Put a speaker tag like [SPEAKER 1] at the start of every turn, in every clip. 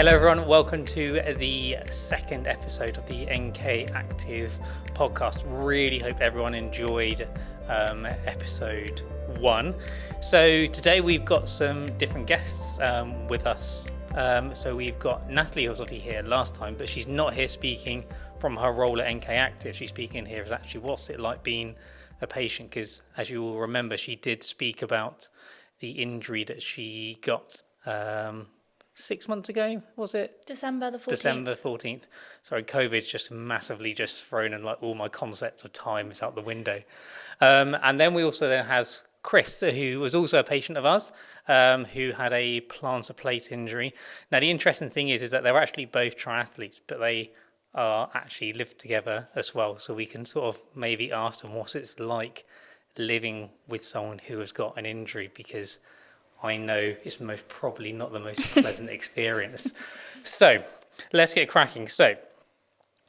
[SPEAKER 1] Hello everyone, welcome to the second episode of the NK Active podcast. Really hope everyone enjoyed episode 1. So today we've got some different guests with us. So we've got Natalie, who was already here last time, but she's not here speaking from her role at NK Active. She's speaking here as actually what's it like being a patient, because as you will remember, she did speak about the injury that she got 6 months ago, was it?
[SPEAKER 2] December the 14th.
[SPEAKER 1] December 14th. Sorry, COVID's just massively just thrown and like all my concepts of time is out the window. And then we also then has Chris, who was also a patient of ours, who had a plantar plate injury. Now, the interesting thing is that they're actually both triathletes, but they are actually live together as well. So we can sort of maybe ask them what it's like living with someone who has got an injury, because I know it's most probably not the most pleasant experience. So let's get cracking. So,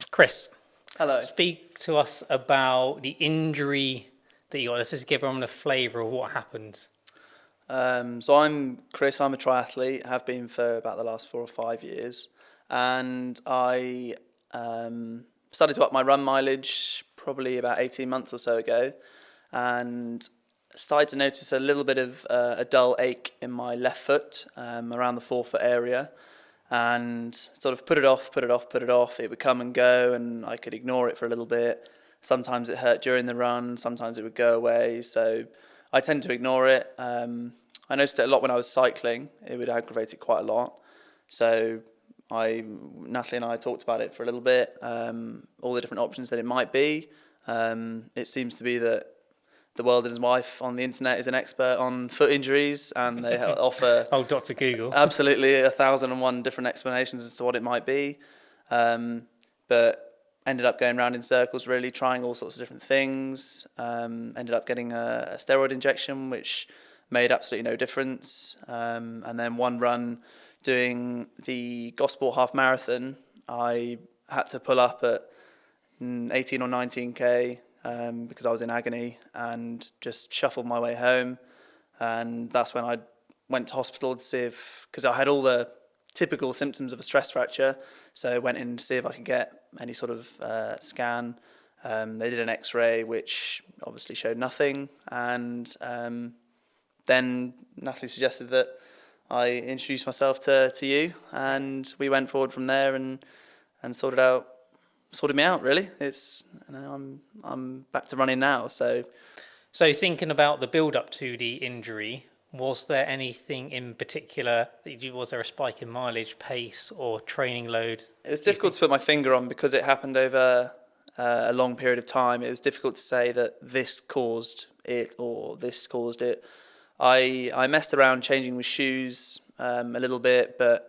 [SPEAKER 1] Chris,
[SPEAKER 3] hello.
[SPEAKER 1] Speak to us about the injury that you got. Let's just give everyone a flavour of what happened.
[SPEAKER 3] So I'm Chris. I'm a triathlete. Have been for about the last 4 or 5 years, and I started to up my run mileage probably about 18 months or so ago, and started to notice a little bit of a dull ache in my left foot around the forefoot area, and sort of put it off. It would come and go, and I could ignore it for a little bit. Sometimes it hurt during the run, sometimes it would go away, so I tend to ignore it. I noticed it a lot when I was cycling. It would aggravate it quite a lot. So Natalie and I talked about it for a little bit, all the different options that it might be. It seems to be that the world and his wife on the internet is an expert on foot injuries, and they offer
[SPEAKER 1] Dr. Google.
[SPEAKER 3] Absolutely 1,001 different explanations as to what it might be. But ended up going around in circles, really trying all sorts of different things. Ended up getting a steroid injection, which made absolutely no difference. And then one run doing the Gosport half marathon, I had to pull up at 18 or 19k. Because I was in agony, and just shuffled my way home. And that's when I went to hospital to see because I had all the typical symptoms of a stress fracture, so I went in to see if I could get any sort of scan. They did an x-ray, which obviously showed nothing, and then Natalie suggested that I introduce myself to you, and we went forward from there and sorted me out, really. It's I'm back to running now. So
[SPEAKER 1] thinking about the build up to the injury, was there anything in particular was there a spike in mileage, pace, or training load?
[SPEAKER 3] It was difficult to put my finger on because it happened over a long period of time. It was difficult to say that this caused it or this caused it. I messed around changing my shoes a little bit, but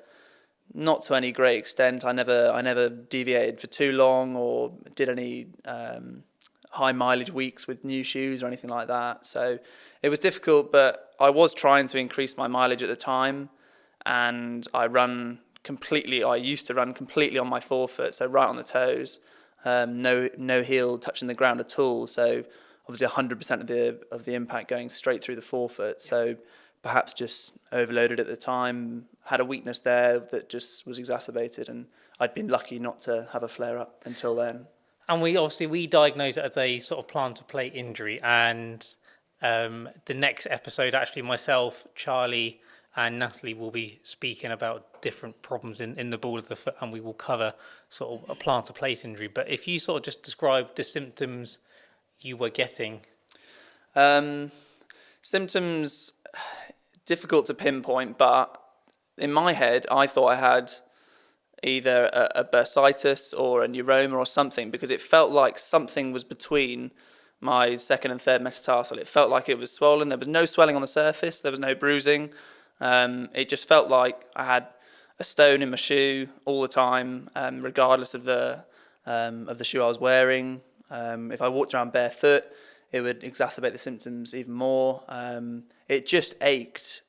[SPEAKER 3] not to any great extent. I never deviated for too long or did any high mileage weeks with new shoes or anything like that. So it was difficult, but I was trying to increase my mileage at the time, and I used to run completely on my forefoot, so right on the toes, no heel touching the ground at all. So obviously 100% of the impact going straight through the forefoot. So perhaps just overloaded at the time, had a weakness there that just was exacerbated, and I'd been lucky not to have a flare-up until then.
[SPEAKER 1] And we diagnosed it as a sort of plantar plate injury, and the next episode, actually myself, Charlie and Natalie will be speaking about different problems in the ball of the foot, and we will cover sort of a plantar plate injury. But if you sort of just describe the symptoms you were getting.
[SPEAKER 3] Symptoms, difficult to pinpoint, but in my head, I thought I had either a bursitis or a neuroma or something, because it felt like something was between my second and third metatarsal. It felt like it was swollen. There was no swelling on the surface. There was no bruising. It just felt like I had a stone in my shoe all the time, regardless of the shoe I was wearing. If I walked around barefoot, it would exacerbate the symptoms even more. It just ached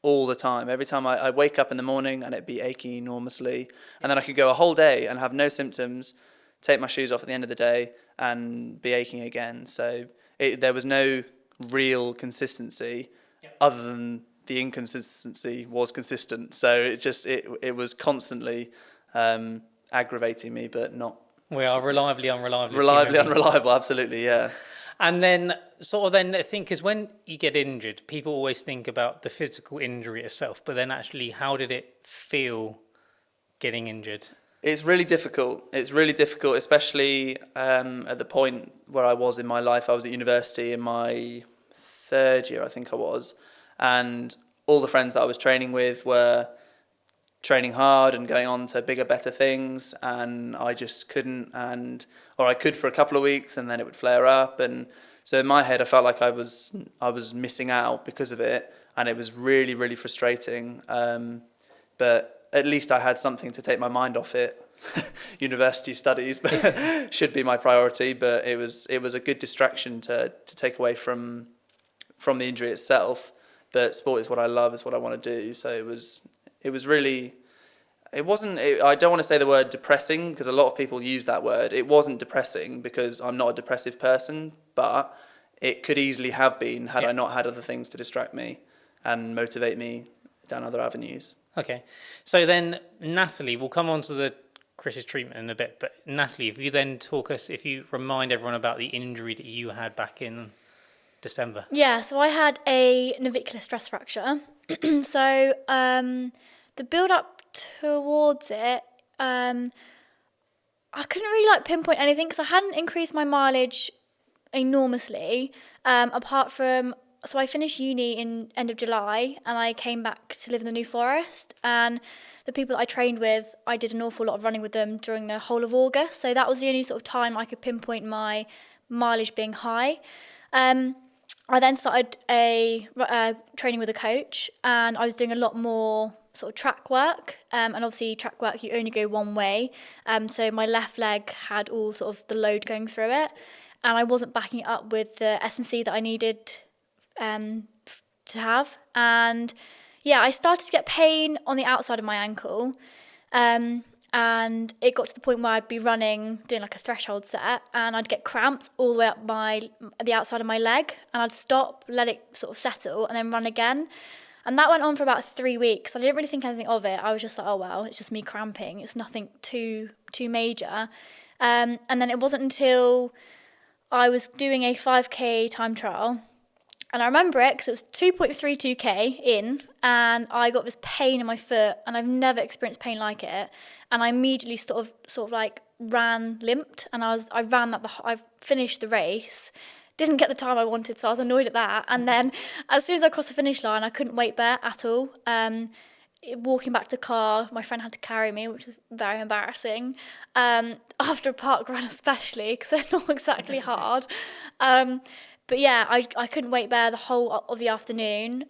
[SPEAKER 3] all the time. Every time I wake up in the morning and it'd be aching enormously, and then I could go a whole day and have no symptoms, take my shoes off at the end of the day and be aching again. So there was no real consistency other than the inconsistency was consistent. So it was constantly aggravating me, but not
[SPEAKER 1] We are reliably unreliable.
[SPEAKER 3] reliably unreliable. Absolutely, yeah.
[SPEAKER 1] And then I think, because when you get injured, people always think about the physical injury itself, but then actually, how did it feel getting injured?
[SPEAKER 3] It's really difficult. It's really difficult, especially at the point where I was in my life. I was at university in my third year, I think I was, and all the friends that I was training with were training hard and going on to bigger, better things, and I just couldn't, or I could for a couple of weeks, and then it would flare up, and so in my head I felt like I was missing out because of it, and it was really, really frustrating. But at least I had something to take my mind off it. University studies should be my priority, but it was a good distraction to take away from the injury itself. But sport is what I love, is what I want to do. So it was really, I don't want to say the word depressing, because a lot of people use that word. It wasn't depressing because I'm not a depressive person, but it could easily have been had I not had other things to distract me and motivate me down other avenues.
[SPEAKER 1] Okay. So then, Natalie, we'll come on to the Chris's treatment in a bit, but Natalie, if you remind everyone about the injury that you had back in December.
[SPEAKER 2] Yeah, so I had a navicular stress fracture. So the build up towards it, I couldn't really pinpoint anything because I hadn't increased my mileage enormously, apart from, so I finished uni in end of July and I came back to live in the New Forest, and the people that I trained with, I did an awful lot of running with them during the whole of August, so that was the only sort of time I could pinpoint my mileage being high. I then started training with a coach, and I was doing a lot more sort of track work, and obviously track work you only go one way, so my left leg had all sort of the load going through it, and I wasn't backing it up with the S&C that I needed to have. And yeah, I started to get pain on the outside of my ankle, and it got to the point where I'd be running, doing a threshold set, and I'd get cramps all the way up the outside of my leg, and I'd stop, let it sort of settle, and then run again. And that went on for about 3 weeks. I didn't really think anything of it. I was just like, oh well, it's just me cramping. It's nothing too major. And then it wasn't until I was doing a 5k time trial, and I remember it because it was 2.32k in, and I got this pain in my foot, and I've never experienced pain like it. And I immediately sort of ran limped, and I finished the race, didn't get the time I wanted, so I was annoyed at that. And then as soon as I crossed the finish line, I couldn't weight bear at all. Walking back to the car, my friend had to carry me, which was very embarrassing. After a park run especially, because they're not exactly hard. But yeah, I couldn't weight bear the whole of the afternoon.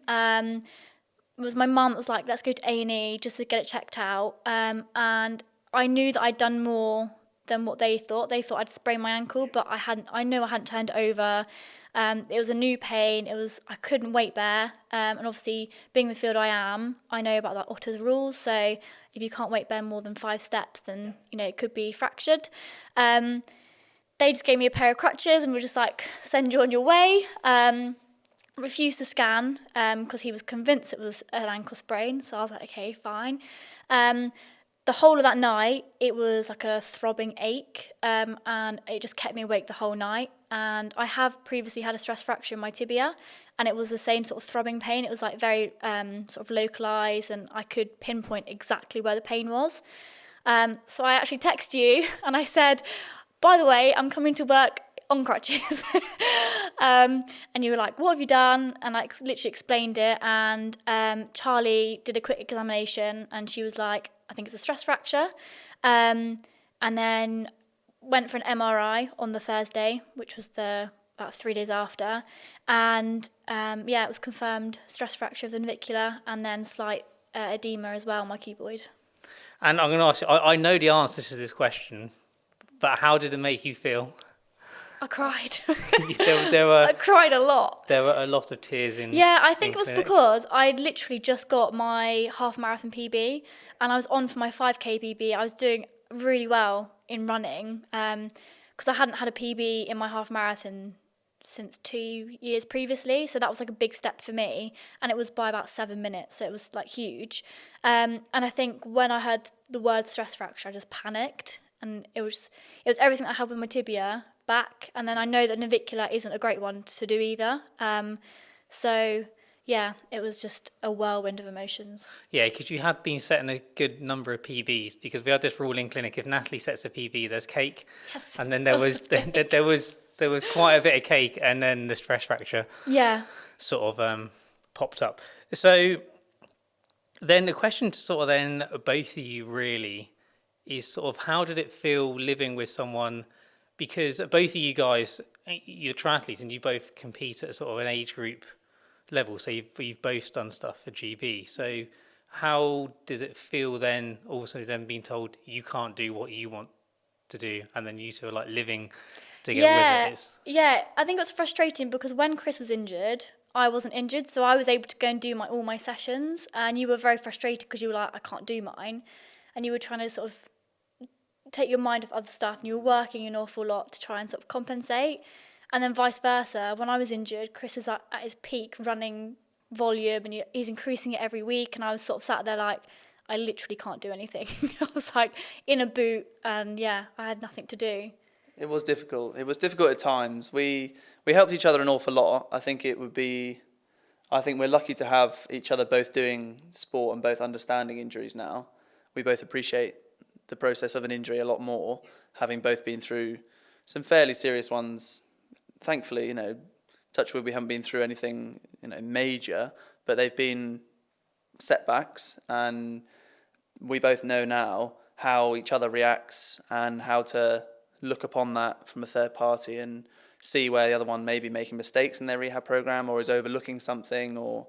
[SPEAKER 2] It was my mum that was like, let's go to A&E just to get it checked out. And I knew that I'd done more than what they thought. They thought I'd sprained my ankle, but I know I hadn't turned it over. It was a new pain. I couldn't weight bear. And obviously, being the field I am, I know about that Otter's rules. So if you can't weight bear more than 5 steps, then, it could be fractured. They just gave me a pair of crutches and were just like, send you on your way. Refused to scan because he was convinced it was an ankle sprain. So I was like, okay, fine. The whole of that night, it was like a throbbing ache, and it just kept me awake the whole night. And I have previously had a stress fracture in my tibia, and it was the same sort of throbbing pain. It was like very sort of localized, and I could pinpoint exactly where the pain was. So I actually texted you, and I said, by the way, I'm coming to work on crutches. And you were like, what have you done? And I literally explained it, and Charlie did a quick examination, and she was like, I think it's a stress fracture. And then went for an MRI on the Thursday, which was about 3 days after. And it was confirmed stress fracture of the navicular, and then slight edema as well on my cuboid.
[SPEAKER 1] And I'm going to ask you, I know the answer to this question, but how did it make you feel?
[SPEAKER 2] I cried.
[SPEAKER 1] I
[SPEAKER 2] cried a lot.
[SPEAKER 1] There were a lot of tears in.
[SPEAKER 2] Yeah, I think it was because I'd literally just got my half marathon PB, and I was on for my 5k PB. I was doing really well in running because I hadn't had a PB in my half marathon since 2 years previously. So that was like a big step for me. And it was by about 7 minutes. So it was like huge. And I think when I heard the word stress fracture, I just panicked. And it was everything that happened with my tibia back. And then I know that navicular isn't a great one to do either. So yeah, it was just a whirlwind of emotions.
[SPEAKER 1] Yeah, because you had been setting a good number of PBs, because we had this rule in clinic: if Natalie sets a PB, there's cake.
[SPEAKER 2] Yes.
[SPEAKER 1] And then there was there was quite a bit of cake, and then the stress fracture
[SPEAKER 2] Yeah.
[SPEAKER 1] sort of popped up. So then the question to sort of then both of you really is sort of, how did it feel living with someone, because both of you guys, you're triathletes and you both compete at sort of an age group level, so you've both done stuff for GB. So how does it feel then also then being told you can't do what you want to do, and then you two are like living together with it?
[SPEAKER 2] Yeah, I think it was frustrating because when Chris was injured, I wasn't injured, so I was able to go and do all my sessions, and you were very frustrated because you were like, I can't do mine, and you were trying to sort of take your mind off other stuff, and you were working an awful lot to try and sort of compensate. And then vice versa, when I was injured, Chris is at his peak running volume, and he's increasing it every week, and I was sort of sat there like, I literally can't do anything. I was like in a boot, and yeah, I had nothing to do.
[SPEAKER 3] It was difficult. It was difficult at times. We helped each other an awful lot. I think we're lucky to have each other both doing sport and both understanding injuries now. We both appreciate the process of an injury a lot more, having both been through some fairly serious ones. Thankfully, touch wood, we haven't been through anything, major, but they've been setbacks, and we both know now how each other reacts and how to look upon that from a third party and see where the other one may be making mistakes in their rehab program, or is overlooking something, or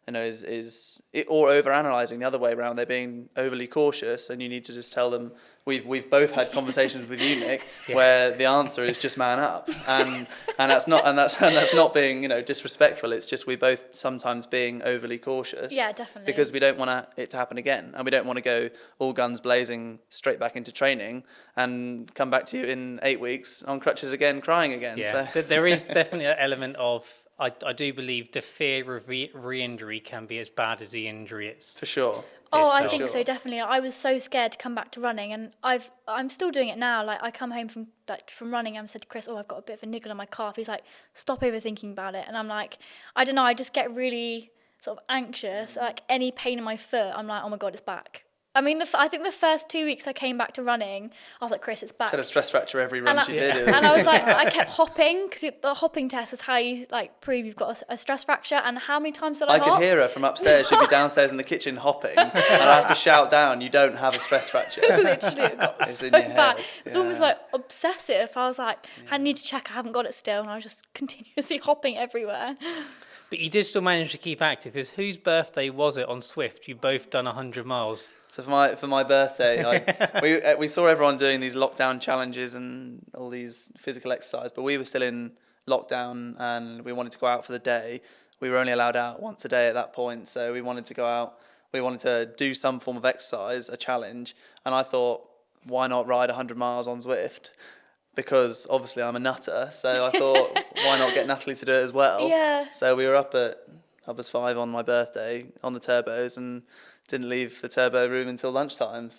[SPEAKER 3] or overanalyzing the other way around. They're being overly cautious, and you need to just tell them. We've both had conversations with you, Nick, where the answer is just man up, and that's not being disrespectful. It's just we both sometimes being overly cautious.
[SPEAKER 2] Yeah, definitely.
[SPEAKER 3] Because we don't want it to happen again, and we don't want to go all guns blazing straight back into training and come back to you in 8 weeks on crutches again, crying again.
[SPEAKER 1] Yeah,
[SPEAKER 3] So.
[SPEAKER 1] there is definitely an element of, I do believe the fear of re-injury can be as bad as the injury it's.
[SPEAKER 3] For sure.
[SPEAKER 2] Oh, I
[SPEAKER 1] itself.
[SPEAKER 2] think so, definitely. I was so scared to come back to running, and I'm still doing it now. Like, I come home from running, and I said to Chris, I've got a bit of a niggle on my calf. He's like, stop overthinking about it. And I'm like, I don't know, I just get really sort of anxious. Like, any pain in my foot, I'm like, oh my God, it's back. I mean, I think the first 2 weeks I came back to running, I was like, Chris, it's back.
[SPEAKER 3] Had a stress fracture every run she did.
[SPEAKER 2] And I was like, I kept hopping, because the hopping test is how you prove you've got a stress fracture. And how many times did I hop?
[SPEAKER 3] I could hear her from upstairs. She'd be downstairs in the kitchen hopping, and I have to shout down, "You don't have a stress fracture."
[SPEAKER 2] Literally, it got
[SPEAKER 3] It's
[SPEAKER 2] so
[SPEAKER 3] in your
[SPEAKER 2] bad.
[SPEAKER 3] head.
[SPEAKER 2] It's almost like obsessive. I was like, I need to check I haven't got it still, and I was just continuously hopping everywhere.
[SPEAKER 1] But you did still manage to keep active, because whose birthday was it on Swift? You both done 100 miles.
[SPEAKER 3] So for my birthday, we saw everyone doing these lockdown challenges and all these physical exercise, but we were still in lockdown and we wanted to go out for the day. We were only allowed out once a day at that point, so we wanted to go out. We wanted to do some form of exercise, a challenge, and I thought, why not ride 100 miles on Zwift? Because obviously I'm a nutter, so I thought, why not get Natalie to do it as well?
[SPEAKER 2] Yeah.
[SPEAKER 3] So we were up as 5 on my birthday on the turbos and didn't leave the turbo room until lunchtime.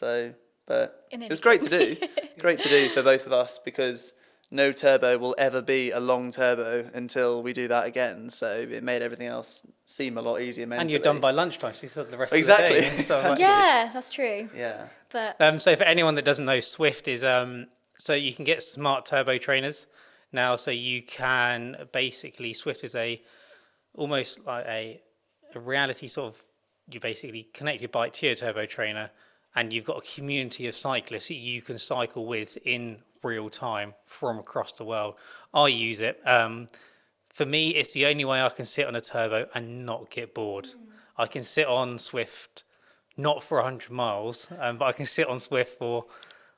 [SPEAKER 3] But it was great to do for both of us, because no turbo will ever be a long turbo until we do that again. So it made everything else seem a lot easier mentally.
[SPEAKER 1] And you're done by lunchtime, so you still have the rest
[SPEAKER 3] Exactly.
[SPEAKER 1] of the day. So
[SPEAKER 2] Yeah, that's true.
[SPEAKER 3] Yeah.
[SPEAKER 2] But
[SPEAKER 1] so for anyone that doesn't know, Swift is so you can get smart turbo trainers now. So you can basically, Swift is almost like a reality sort of, you basically connect your bike to your turbo trainer, and you've got a community of cyclists that you can cycle with in real time from across the world. I use it. For me, it's the only way I can sit on a turbo and not get bored. I can sit on Swift, not for 100 miles, but I can sit on Swift for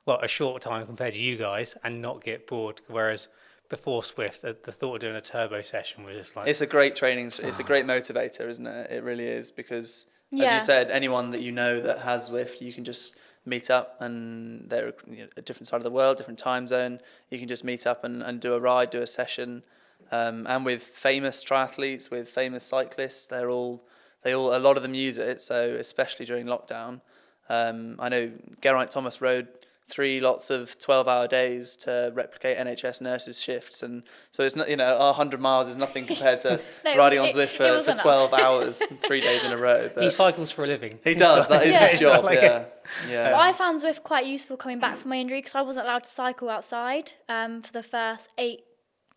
[SPEAKER 1] a short time compared to you guys and not get bored. Whereas before Swift, the thought of doing a turbo session was just like...
[SPEAKER 3] It's a great training, it's a great motivator, isn't it? It really is, because as you said, anyone that you know that has Zwift, you can just meet up, and they're a different side of the world, different time zone. You can just meet up and do a ride, do a session. And with famous triathletes, with famous cyclists, they all, a lot of them use it. So especially during lockdown, I know Geraint Thomas rode 3 lots of 12-hour days to replicate NHS nurses' shifts, and so it's not, 100 miles is nothing compared to
[SPEAKER 2] No,
[SPEAKER 3] riding on Zwift for
[SPEAKER 2] enough.
[SPEAKER 3] 12 hours, 3 days in a row. But
[SPEAKER 1] He cycles for a living.
[SPEAKER 3] he does. That is
[SPEAKER 2] Yeah.
[SPEAKER 3] his job.
[SPEAKER 1] Like
[SPEAKER 3] yeah.
[SPEAKER 2] But I found Zwift quite useful coming back from my injury because I wasn't allowed to cycle outside for the first 8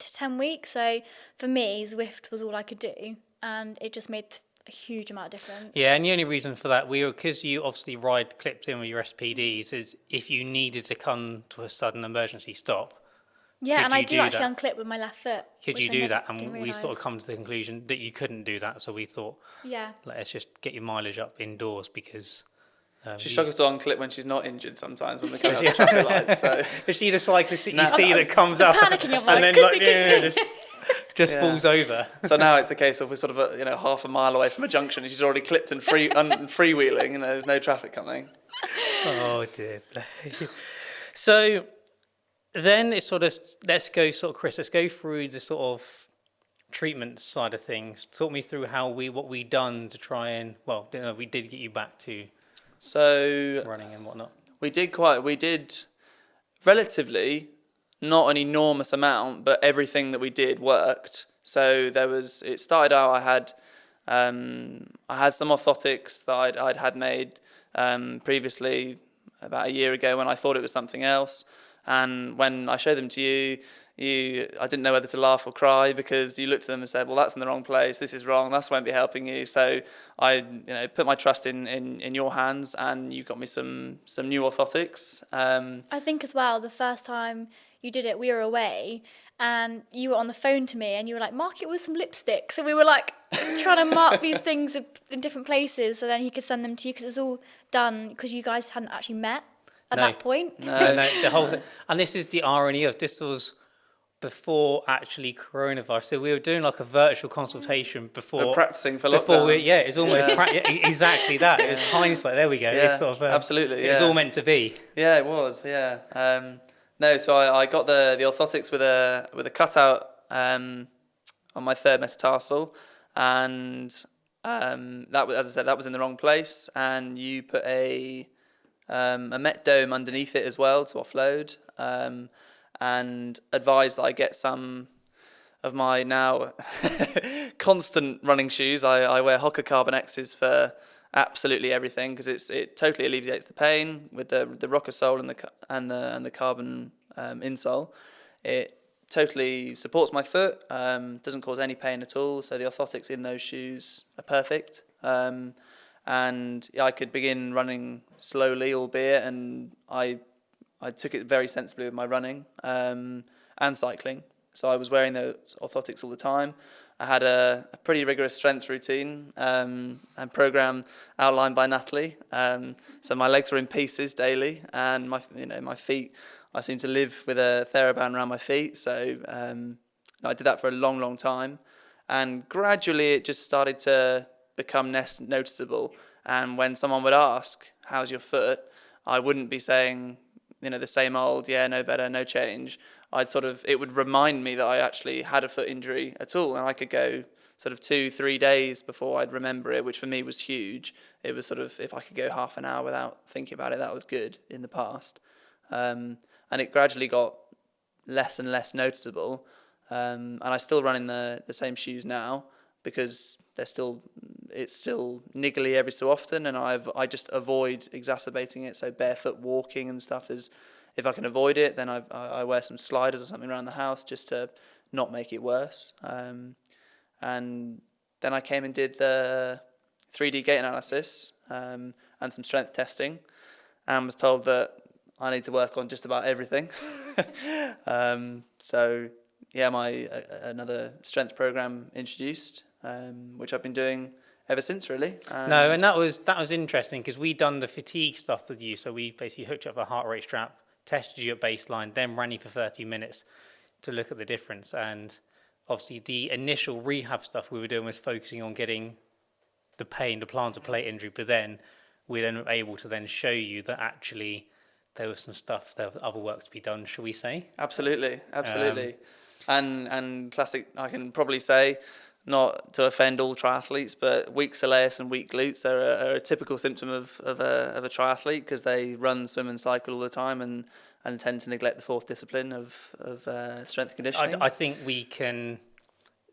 [SPEAKER 2] to 10 weeks. So for me, Zwift was all I could do, and it just made a huge amount of difference.
[SPEAKER 1] Yeah, and the only reason for that, because you obviously ride clipped in with your SPDs, is if you needed to come to a sudden emergency stop.
[SPEAKER 2] Yeah,
[SPEAKER 1] Could
[SPEAKER 2] and I
[SPEAKER 1] you
[SPEAKER 2] do
[SPEAKER 1] do
[SPEAKER 2] actually
[SPEAKER 1] that?
[SPEAKER 2] unclip with my left foot.
[SPEAKER 1] Could
[SPEAKER 2] which
[SPEAKER 1] you
[SPEAKER 2] I
[SPEAKER 1] do
[SPEAKER 2] never-
[SPEAKER 1] that?
[SPEAKER 2] didn't
[SPEAKER 1] And we sort of
[SPEAKER 2] realise.
[SPEAKER 1] come to the conclusion that you couldn't do that. So we thought,
[SPEAKER 2] Yeah.
[SPEAKER 1] let's just get your mileage up indoors because.
[SPEAKER 3] She struggles to unclip when she's not injured sometimes when we come out to traffic lights. So
[SPEAKER 1] Especially the cyclist that you
[SPEAKER 3] No.
[SPEAKER 1] see that comes up
[SPEAKER 2] panicking, I'm
[SPEAKER 1] and
[SPEAKER 2] like,
[SPEAKER 1] then
[SPEAKER 2] quickly.
[SPEAKER 1] just
[SPEAKER 3] Yeah.
[SPEAKER 1] falls over.
[SPEAKER 3] So now it's a case of we're sort of half a mile away from a junction and she's already clipped and freewheeling, there's no traffic coming.
[SPEAKER 1] Oh dear. So then it's sort of, Chris, let's go through the sort of treatment side of things. Talk me through what we done to try and, we did get you back to
[SPEAKER 3] So
[SPEAKER 1] running and whatnot.
[SPEAKER 3] we did relatively, not an enormous amount, but everything that we did worked. So it started out, I had some orthotics that I'd had made previously about a year ago when I thought it was something else. And when I showed them to you, I didn't know whether to laugh or cry because you looked at them and said, well, that's in the wrong place, this is wrong, that won't be helping you. So I put my trust in your hands, and you got me some new orthotics.
[SPEAKER 2] I think as well, the first time you did it, we were away, and you were on the phone to me, and you were like, mark it with some lipstick. So we were like trying to mark these things in different places so then he could send them to you because it was all done because you guys hadn't actually met at
[SPEAKER 1] No.
[SPEAKER 2] that point.
[SPEAKER 3] No.
[SPEAKER 1] No, the whole thing. And this is the irony of this was before actually coronavirus. So we were doing like a virtual consultation before.
[SPEAKER 3] We're practicing for lockdown.
[SPEAKER 1] It was almost exactly that. It was hindsight. There we go.
[SPEAKER 3] Yeah,
[SPEAKER 1] It's sort of,
[SPEAKER 3] absolutely.
[SPEAKER 1] It was
[SPEAKER 3] yeah.
[SPEAKER 1] all meant to be.
[SPEAKER 3] Yeah, it was. Yeah. No, so I got the orthotics with a cutout on my third metatarsal, and that was, as I said, that was in the wrong place, and you put a Met dome underneath it as well to offload, and advised that I get some of my now constant running shoes. I wear Hoka Carbon X's for absolutely everything because it totally alleviates the pain with the rocker sole and the carbon insole. It totally supports my foot, doesn't cause any pain at all. So the orthotics in those shoes are perfect. And I could begin running slowly, albeit, and I took it very sensibly with my running and cycling. So I was wearing those orthotics all the time. I had a pretty rigorous strength routine and program outlined by Natalie. So my legs were in pieces daily, and my feet, I seem to live with a TheraBand around my feet. So I did that for a long, long time, and gradually it just started to become noticeable. And when someone would ask, "How's your foot?" I wouldn't be saying, the same old, yeah, no better, no change. It would remind me that I actually had a foot injury at all, and I could go sort of 2-3 days before I'd remember it, which for me was huge. It was sort of, if I could go half an hour without thinking about it, that was good in the past. And it gradually got less and less noticeable. And I still run in the same shoes now because it's still niggly every so often, and I just avoid exacerbating it. So barefoot walking and stuff is, if I can avoid it, then I wear some sliders or something around the house just to not make it worse. And then I came and did the 3D gait analysis and some strength testing, and was told that I need to work on just about everything. So yeah, another strength program introduced, which I've been doing ever since, really. And
[SPEAKER 1] that was interesting because we done the fatigue stuff with you. So we basically hooked up a heart rate strap, tested you at baseline, then ran you for 30 minutes to look at the difference. And obviously the initial rehab stuff we were doing was focusing on getting the pain, the plantar plate injury, but then we then were able to then show you that actually there was some stuff, there was other work to be done, shall we say?
[SPEAKER 3] Absolutely. And classic, I can probably say, not to offend all triathletes, but weak soleus and weak glutes are a typical symptom of a triathlete, because they run, swim and cycle all the time and tend to neglect the fourth discipline of strength and conditioning.
[SPEAKER 1] I think we can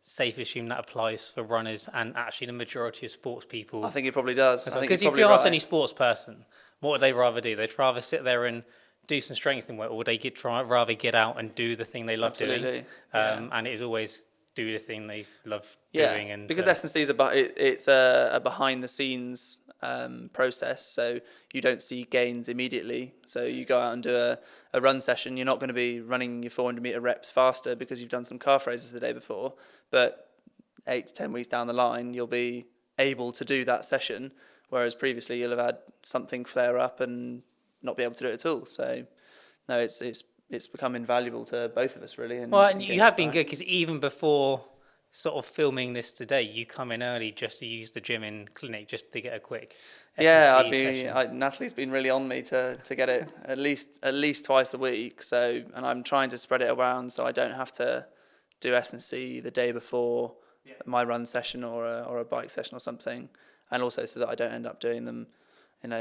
[SPEAKER 1] safely assume that applies for runners and actually the majority of sports people.
[SPEAKER 3] I think it probably does.
[SPEAKER 1] Because if you ask any sports person, what would they rather do? They'd rather sit there and do some strengthening work, or would they rather get out and do the thing they love doing?
[SPEAKER 3] Absolutely.
[SPEAKER 1] And it is always do the thing they love doing. And
[SPEAKER 3] because S&C is it's a behind the scenes process, so you don't see gains immediately. So you go out and do a run session, you're not going to be running your 400 meter reps faster because you've done some calf raises the day before, but 8 to 10 weeks down the line you'll be able to do that session, whereas previously you'll have had something flare up and not be able to do it at all. So no, it's become invaluable to both of us, really. And
[SPEAKER 1] you have been good, because even before sort of filming this today, you come in early just to use the gym in clinic, just to get a quick
[SPEAKER 3] Natalie's been really on me to get it at least twice a week. So, and I'm trying to spread it around so I don't have to do S&C the day before my run session or a bike session or something, and also so that I don't end up doing them,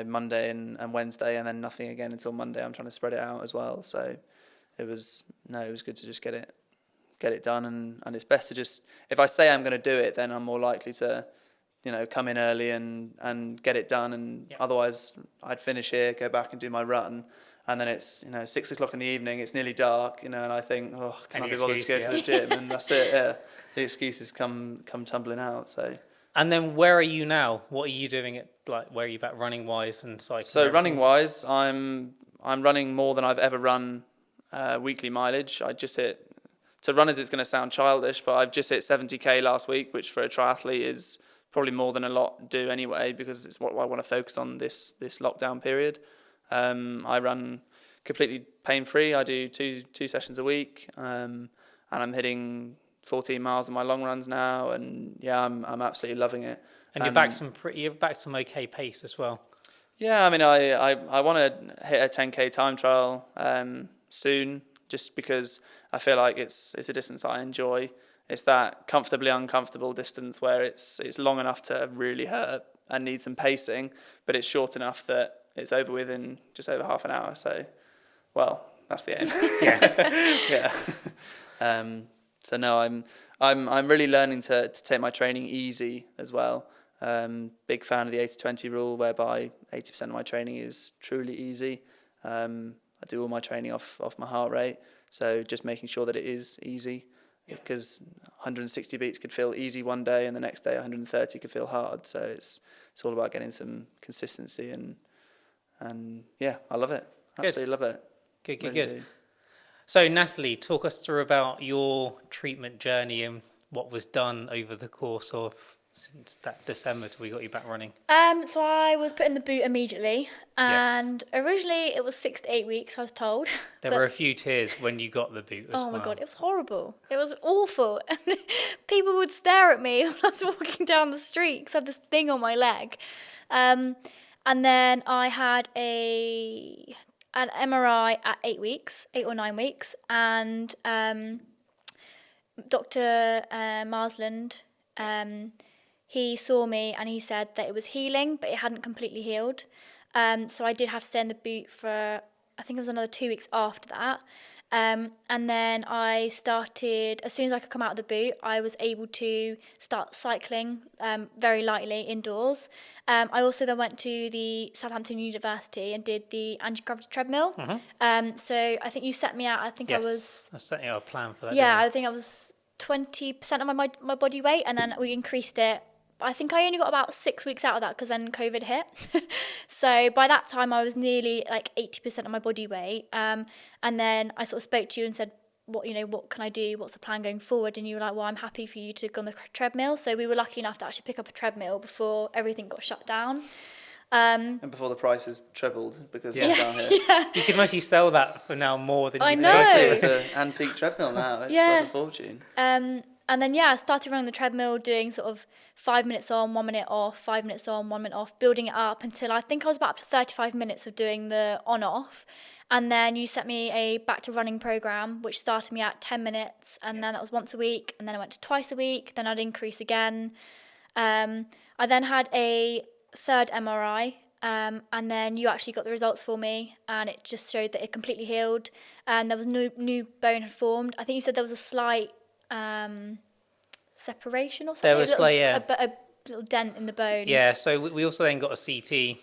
[SPEAKER 3] Monday and Wednesday and then nothing again until Monday. I'm trying to spread it out as well. So it was good to just get it done, and it's best to just, if I say I'm going to do it, then I'm more likely to come in early and get it done, and otherwise I'd finish here, go back and do my run, and then it's 6 o'clock in the evening, it's nearly dark, and I think, can I be bothered to go to the gym? And that's it. The excuses come tumbling out. So.
[SPEAKER 1] And then where are you now? What are you doing where are you back running wise and cycling?
[SPEAKER 3] So running wise, I'm running more than I've ever run weekly mileage. I just hit, to runners it's going to sound childish, but I've just hit 70k last week, which for a triathlete is probably more than a lot do anyway, because it's what I want to focus on this lockdown period. I run completely pain free. I do two sessions a week, and I'm hitting 14 miles on my long runs now, and I'm absolutely loving it.
[SPEAKER 1] And you're back some okay pace as well.
[SPEAKER 3] Yeah, I mean, I want to hit a 10k time trial soon, just because I feel like it's a distance I enjoy. It's that comfortably uncomfortable distance where it's long enough to really hurt and need some pacing, but it's short enough that it's over with in just over half an hour. So, well, that's the aim. Yeah. So no, I'm really learning to take my training easy as well. Big fan of the 80-20 rule, whereby 80% of my training is truly easy. I do all my training off my heart rate, so just making sure that it is easy, because 160 beats could feel easy one day, and the next day 130 could feel hard. So it's all about getting some consistency, and I love it. Absolutely love it.
[SPEAKER 1] Good.
[SPEAKER 3] Really do.
[SPEAKER 1] So Natalie, talk us through about your treatment journey and what was done over the course of since that December till we got you back running.
[SPEAKER 2] So I was put in the boot immediately, and originally it was 6 to 8 weeks, I was told.
[SPEAKER 1] There were a few tears when you got the boot as well.
[SPEAKER 2] Oh my God, it was horrible. It was awful. And people would stare at me when I was walking down the street because I had this thing on my leg. And then I had an MRI at 8 or 9 weeks, and Dr. Marsland, he saw me and he said that it was healing, but it hadn't completely healed. So I did have to stay in the boot for, I think it was another 2 weeks after that. And then I started, as soon as I could come out of the boot, I was able to start cycling very lightly indoors. I also then went to the Southampton University and did the anti-gravity treadmill.
[SPEAKER 1] Mm-hmm.
[SPEAKER 2] So I think you set me out, I think I
[SPEAKER 1] set you a plan for that.
[SPEAKER 2] Yeah, I think I was 20% of my body weight, and then we increased it. I think I only got about 6 weeks out of that because then COVID hit. So by that time I was nearly like 80% of my body weight. And then I sort of spoke to you and said, what can I do? What's the plan going forward? And you were like, well, I'm happy for you to go on the treadmill. So we were lucky enough to actually pick up a treadmill before everything got shut down.
[SPEAKER 3] And before the prices trebled because we're down here.
[SPEAKER 2] Yeah.
[SPEAKER 1] You can actually sell that for now more than
[SPEAKER 2] I
[SPEAKER 1] you
[SPEAKER 2] know.
[SPEAKER 3] Exactly, it's an antique treadmill now. It's worth a fortune.
[SPEAKER 2] And then, I started running the treadmill, doing sort of 5 minutes on, 1 minute off, 5 minutes on, 1 minute off, building it up until I think I was about up to 35 minutes of doing the on-off. And then you set me a back to running program, which started me at 10 minutes. And then that was once a week. And then I went to twice a week. Then I'd increase again. I then had a third MRI. And then you actually got the results for me, and it just showed that it completely healed, and there was no new bone had formed. I think you said there was a slight separation or something.
[SPEAKER 1] There was
[SPEAKER 2] a little dent in the bone.
[SPEAKER 1] Yeah, so we also then got a CT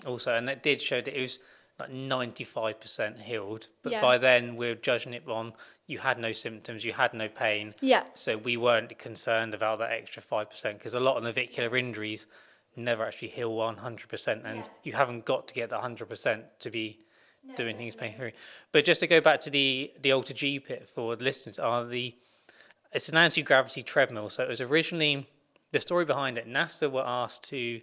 [SPEAKER 1] also, and it did show that it was like 95% healed. But by then we were judging it on you had no symptoms, you had no pain.
[SPEAKER 2] Yeah.
[SPEAKER 1] So we weren't concerned about that extra 5% because a lot of navicular injuries never actually heal 100%, and you haven't got to get that 100% to be doing things pain-free. But just to go back to the Alter G pit for the listeners, it's an anti-gravity treadmill. So it was originally, the story behind it, NASA were asked to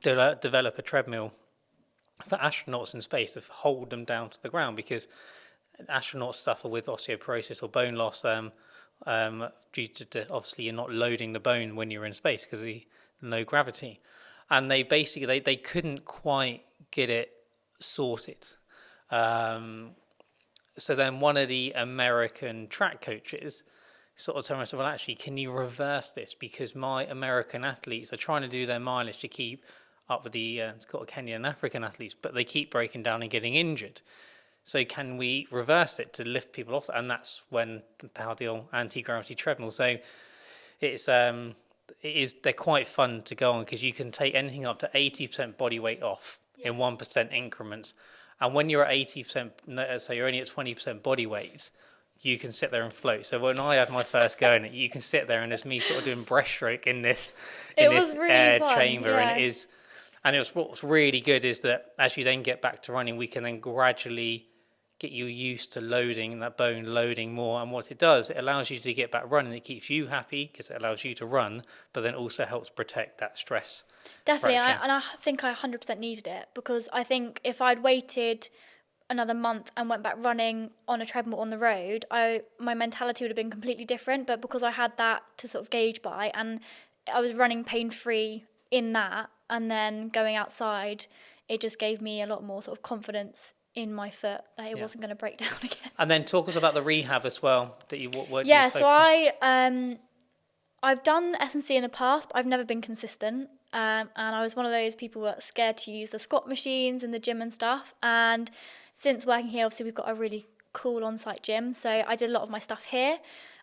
[SPEAKER 1] develop a treadmill for astronauts in space to hold them down to the ground, because astronauts suffer with osteoporosis or bone loss due to obviously you're not loading the bone when you're in space because the no gravity, and they basically they couldn't quite get it sorted. So then one of the American track coaches sort of told me, well, actually, can you reverse this, because my American athletes are trying to do their mileage to keep up with the Kenyan and African athletes, but they keep breaking down and getting injured. So can we reverse it to lift people off? And that's when the old anti-gravity treadmill. So they're quite fun to go on, because you can take anything up to 80% body weight off in 1% increments. And when you're at 80%, so you're only at 20% body weight, you can sit there and float. So when I had my first go in it, you can sit there and there's me sort of doing breaststroke in this
[SPEAKER 2] Really
[SPEAKER 1] air
[SPEAKER 2] fun,
[SPEAKER 1] chamber.
[SPEAKER 2] yeah.
[SPEAKER 1] And what's really good is that as you then get back to running, we can then gradually get you used to loading that bone, loading more. And what it does, it allows you to get back running. It keeps you happy because it allows you to run, but then also helps protect that stress.
[SPEAKER 2] Definitely, and I think I 100% needed it, because I think if I'd waited another month and went back running on a treadmill on the road, my mentality would have been completely different. But because I had that to sort of gauge by, and I was running pain-free in that, and then going outside, it just gave me a lot more sort of confidence in my foot that it wasn't going to break down again.
[SPEAKER 1] And then talk us about the rehab as well that you
[SPEAKER 2] so I've done S&C in the past, but I've never been consistent, and I was one of those people that are scared to use the squat machines in the gym and stuff. And since working here, obviously we've got a really cool on-site gym, so I did a lot of my stuff here.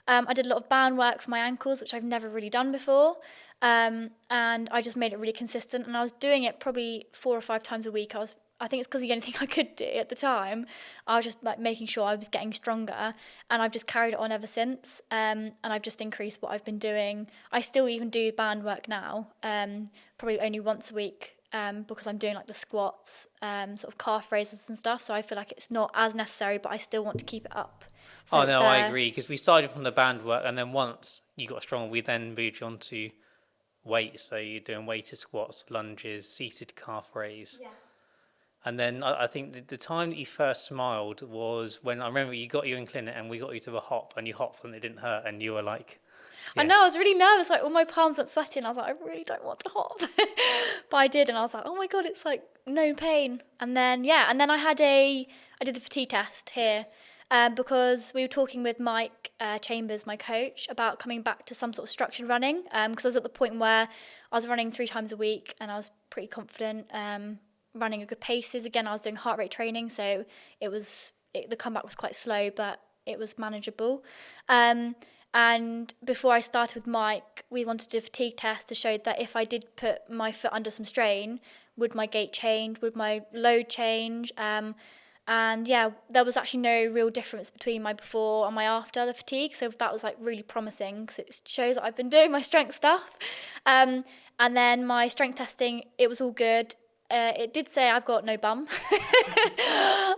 [SPEAKER 2] I did a lot of band work for my ankles, which I've never really done before, and I just made it really consistent, and I was doing it probably 4 or 5 times a week. I think it's because the only thing I could do at the time. I was just like making sure I was getting stronger, and I've just carried it on ever since. And I've just increased what I've been doing. I still even do band work now, probably only once a week, because I'm doing like the squats, sort of calf raises and stuff. So I feel like it's not as necessary, but I still want to keep it up. So
[SPEAKER 1] I agree, because we started from the band work, and then once you got strong, we then moved on to weights. So you're doing weighted squats, lunges, seated calf raise. Yeah. And then I think the time that you first smiled was when I remember you got you in clinic and we got you to a hop, and you hopped and it didn't hurt, and you were like... Yeah.
[SPEAKER 2] I know, I was really nervous, like all my palms went sweaty, and I was like, I really don't want to hop. But I did, and I was like, oh my God, it's like no pain. And then, I did the fatigue test here, because we were talking with Mike Chambers, my coach, about coming back to some sort of structured running, because I was at the point where I was running 3 times a week and I was pretty confident, running a good paces. Again, I was doing heart rate training, so the comeback was quite slow, but it was manageable. And before I started with Mike, we wanted to do a fatigue test to show that if I did put my foot under some strain, would my gait change, would my load change? And there was actually no real difference between my before and my after the fatigue, so that was like really promising, because it shows that I've been doing my strength stuff. And then my strength testing, it was all good. It did say I've got no bum.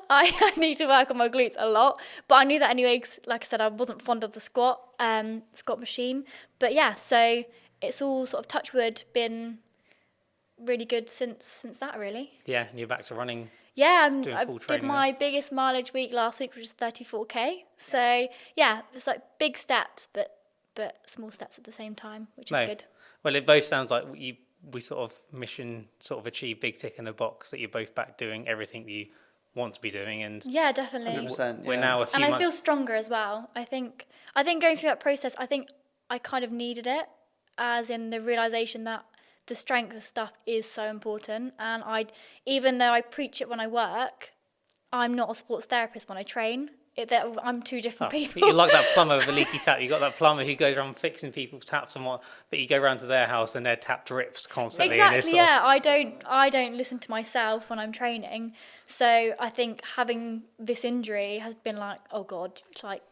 [SPEAKER 2] I need to work on my glutes a lot, but I knew that anyway, 'cause like I said, I wasn't fond of the squat machine. But so it's all sort of, touch wood, been really good since that, really.
[SPEAKER 1] Yeah, and you're back to running.
[SPEAKER 2] Yeah,
[SPEAKER 1] doing
[SPEAKER 2] I
[SPEAKER 1] full
[SPEAKER 2] did
[SPEAKER 1] training?
[SPEAKER 2] my biggest mileage week last week, which was 34k. So yeah, it's like big steps, but small steps at the same time, which is
[SPEAKER 1] No.
[SPEAKER 2] good.
[SPEAKER 1] Well, it both sounds like we sort of mission sort of achieve big tick in a box that you're both back doing everything you want to be doing, and
[SPEAKER 2] Yeah, definitely.
[SPEAKER 3] 100%.
[SPEAKER 1] we're
[SPEAKER 3] Yeah.
[SPEAKER 1] now a few
[SPEAKER 2] And I
[SPEAKER 1] months.
[SPEAKER 2] feel stronger as well. I think going through that process, I think I kind of needed it, as in the realization that the strength stuff is so important. And even though I preach it when I work, I'm not a sports therapist when I train. I'm two different people.
[SPEAKER 1] You're like that plumber with a leaky tap. You got that plumber who goes around fixing people's taps and what, but you go around to their house and their tap drips constantly. And it's
[SPEAKER 2] Exactly, yeah. I don't listen to myself when I'm training. So I think having this injury has been like, oh God, it's like,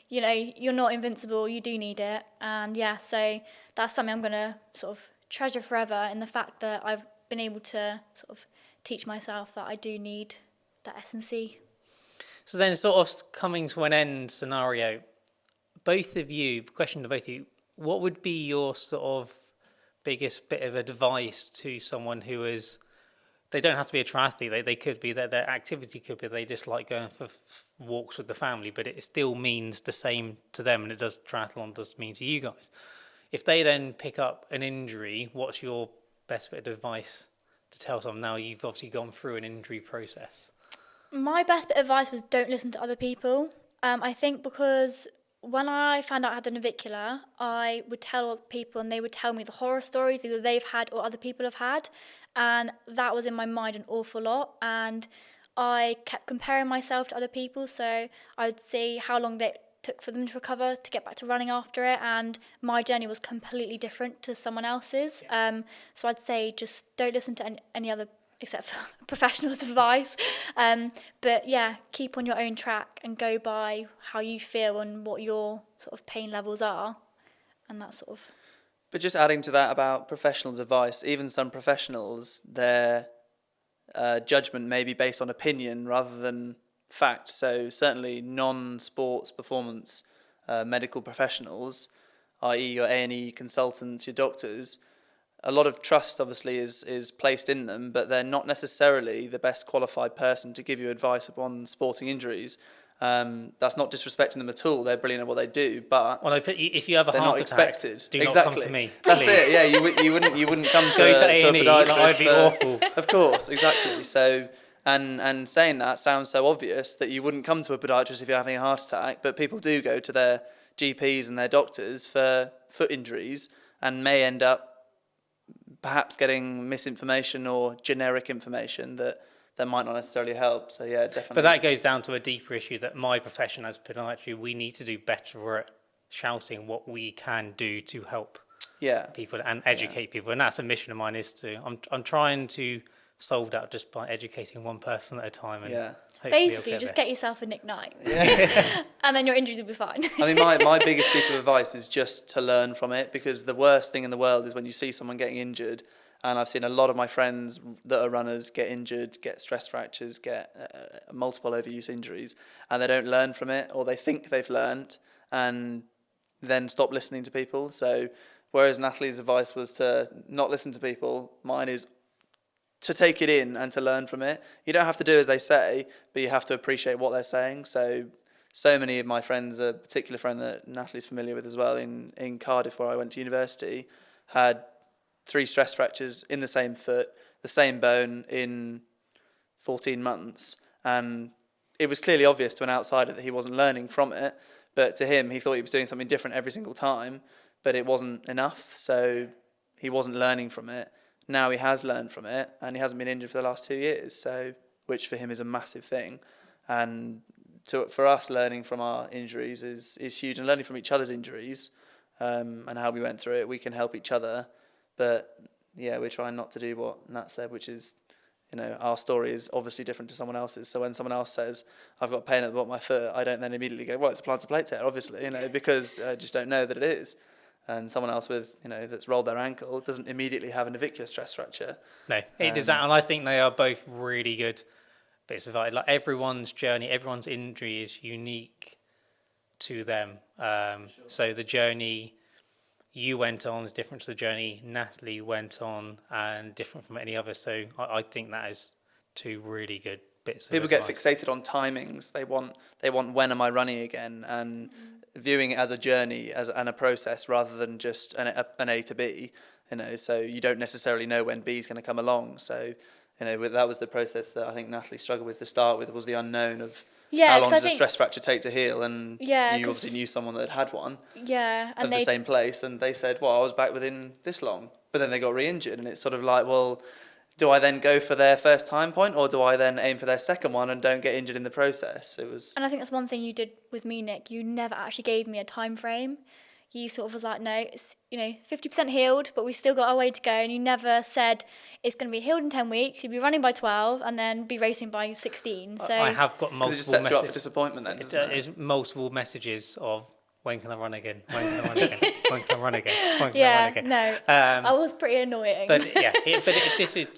[SPEAKER 2] you're not invincible. You do need it, and yeah. So that's something I'm gonna sort of treasure forever, in the fact that I've been able to sort of teach myself that I do need that S&C.
[SPEAKER 1] So then, sort of coming to an end scenario, both of you, question to both of you, what would be your sort of biggest bit of advice to someone who is, they don't have to be a triathlete, they could be, their activity could be, they just like going for walks with the family, but it still means the same to them, and triathlon does mean to you guys. If they then pick up an injury, what's your best bit of advice to tell someone now you've obviously gone through an injury process?
[SPEAKER 2] My best bit of advice was don't listen to other people. I think because when I found out I had the navicular, I would tell other people and they would tell me the horror stories either they've had or other people have had. And that was in my mind an awful lot. And I kept comparing myself to other people. So I would see how long they took for them to recover to get back to running after it. And my journey was completely different to someone else's. So I'd say just don't listen to any other except for professionals' advice. But yeah, keep on your own track and go by how you feel and what your sort of pain levels are. And that sort of...
[SPEAKER 3] But just adding to that about professionals' advice, even some professionals, their judgment may be based on opinion rather than fact. So certainly non-sports performance medical professionals, i.e. your A&E consultants, your doctors, a lot of trust obviously is placed in them, but they're not necessarily the best qualified person to give you advice upon sporting injuries. That's not disrespecting them at all. They're brilliant at what they do, but
[SPEAKER 1] If you have a
[SPEAKER 3] they're
[SPEAKER 1] heart
[SPEAKER 3] not
[SPEAKER 1] attack,
[SPEAKER 3] expected.
[SPEAKER 1] do
[SPEAKER 3] Exactly.
[SPEAKER 1] not come to me.
[SPEAKER 3] That's
[SPEAKER 1] please.
[SPEAKER 3] it. Yeah, you wouldn't come to
[SPEAKER 1] Go to
[SPEAKER 3] a
[SPEAKER 1] A&E,
[SPEAKER 3] podiatrist.
[SPEAKER 1] I'd be awful.
[SPEAKER 3] Of course, exactly. So and saying that sounds so obvious that you wouldn't come to a podiatrist if you're having a heart attack, but people do go to their GPs and their doctors for foot injuries and may end up perhaps getting misinformation or generic information that might not necessarily help. So yeah, definitely.
[SPEAKER 1] But that goes down to a deeper issue that my profession as podiatry, we need to do better at shouting what we can do to help people and educate people. And that's a mission of mine, is to, I'm trying to solve that just by educating one person at a time. And
[SPEAKER 2] basically, just get yourself a Nick Knight. And then your injuries will be fine.
[SPEAKER 3] I mean, my biggest piece of advice is just to learn from it, because the worst thing in the world is when you see someone getting injured. And I've seen a lot of my friends that are runners get injured, get stress fractures, get multiple overuse injuries, and they don't learn from it, or they think they've learned and then stop listening to people. So whereas Natalie's advice was to not listen to people, mine is to take it in and to learn from it. You don't have to do as they say, but you have to appreciate what they're saying. So many of my friends, a particular friend that Natalie's familiar with as well, in Cardiff, where I went to university, had 3 stress fractures in the same foot, the same bone, in 14 months. And it was clearly obvious to an outsider that he wasn't learning from it. But to him, he thought he was doing something different every single time, but it wasn't enough. So he wasn't learning from it. Now he has learned from it, and he hasn't been injured for the last 2 years. So, which for him is a massive thing. And for us, learning from our injuries is huge, and learning from each other's injuries and how we went through it. We can help each other. But yeah, we're trying not to do what Nat said, which is, our story is obviously different to someone else's. So when someone else says, I've got pain at the bottom of my foot, I don't then immediately go, well, it's a plantar plate tear, obviously, because I just don't know that it is. And someone else with, that's rolled their ankle doesn't immediately have a navicular stress fracture.
[SPEAKER 1] No, it is that. And I think they are both really good bits of advice. Like, everyone's journey, everyone's injury is unique to them. So the journey you went on is different to the journey Natalie went on, and different from any other. So I think that is 2 really good bits of
[SPEAKER 3] People get
[SPEAKER 1] advice.
[SPEAKER 3] fixated on timings. They want when am I running again, and viewing it as a journey and a process rather than just an A to B. So you don't necessarily know when B is going to come along. So that was the process that I think Natalie struggled with to start with, was the unknown of how long does a stress fracture take to heal, and you obviously knew someone that had one
[SPEAKER 2] and
[SPEAKER 3] the same place, and they said, well, I was back within this long, but then they got re-injured, and it's sort of like, well, do I then go for their first time point, or do I then aim for their second one and don't get injured in the process?
[SPEAKER 2] And I think that's one thing you did with me, Nick. You never actually gave me a time frame. You sort of was like, no, it's 50% healed, but we still got our way to go. And you never said it's going to be healed in 10 weeks. You'll be running by 12 and then be racing by 16. So
[SPEAKER 1] I have got multiple
[SPEAKER 3] it just sets you up for
[SPEAKER 1] messages.
[SPEAKER 3] disappointment then, doesn't it?
[SPEAKER 1] It's multiple messages of, when can I run again? When can I run again? When can I run again? When can I run again?
[SPEAKER 2] No, I was pretty annoying.
[SPEAKER 1] But this is,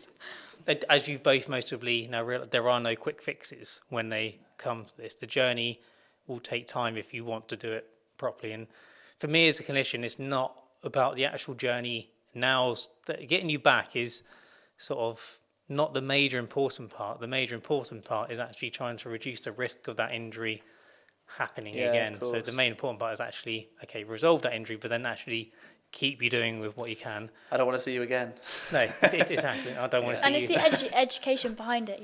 [SPEAKER 1] as you both most probably now realize, there are no quick fixes when they come to this. The journey will take time if you want to do it properly. And for me as a clinician, it's not about the actual journey now. Getting you back is sort of not the major important part. The major important part is actually trying to reduce the risk of that injury happening again. So the main important part is actually, resolve that injury, but then actually keep you doing with what you can.
[SPEAKER 3] I don't want to see you again.
[SPEAKER 1] No, exactly. I don't want to see you.
[SPEAKER 2] And it's the education behind it,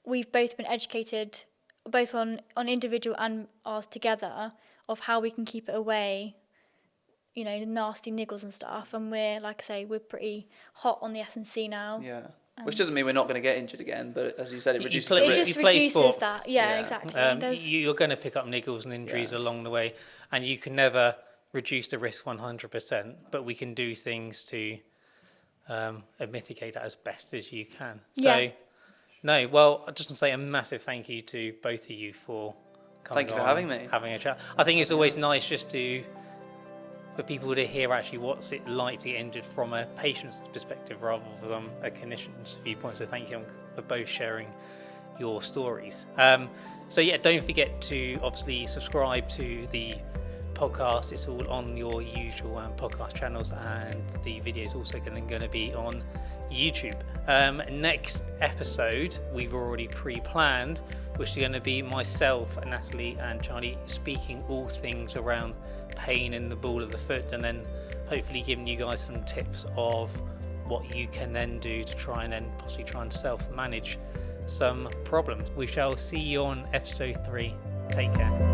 [SPEAKER 2] We've both been educated, both on individual and ours together, of how we can keep it away, nasty niggles and stuff. And we're, like I say, we're pretty hot on the S&C now.
[SPEAKER 3] Yeah. Which doesn't mean we're not going to get injured again, but as you said, it reduces the
[SPEAKER 2] It
[SPEAKER 3] risk.
[SPEAKER 2] just reduces that. Yeah, exactly.
[SPEAKER 1] You're going to pick up niggles and injuries along the way, and you can never reduce the risk 100%, but we can do things to mitigate that as best as you can. So, I just want to say a massive thank you to both of you for coming
[SPEAKER 3] Thank you for having me.
[SPEAKER 1] Having a chat. I think it's always nice just for people to hear actually what's it like to get injured from a patient's perspective rather than a clinician's viewpoint. So thank you for both sharing your stories. Don't forget to obviously subscribe to the podcast. It's all on your usual podcast channels, and the video is also going to be on YouTube. Next episode we've already pre-planned, which is going to be myself, Natalie and Charlie speaking all things around pain in the ball of the foot, and then hopefully giving you guys some tips of what you can then do to try and self-manage some problems. We shall see you on episode 3. Take care.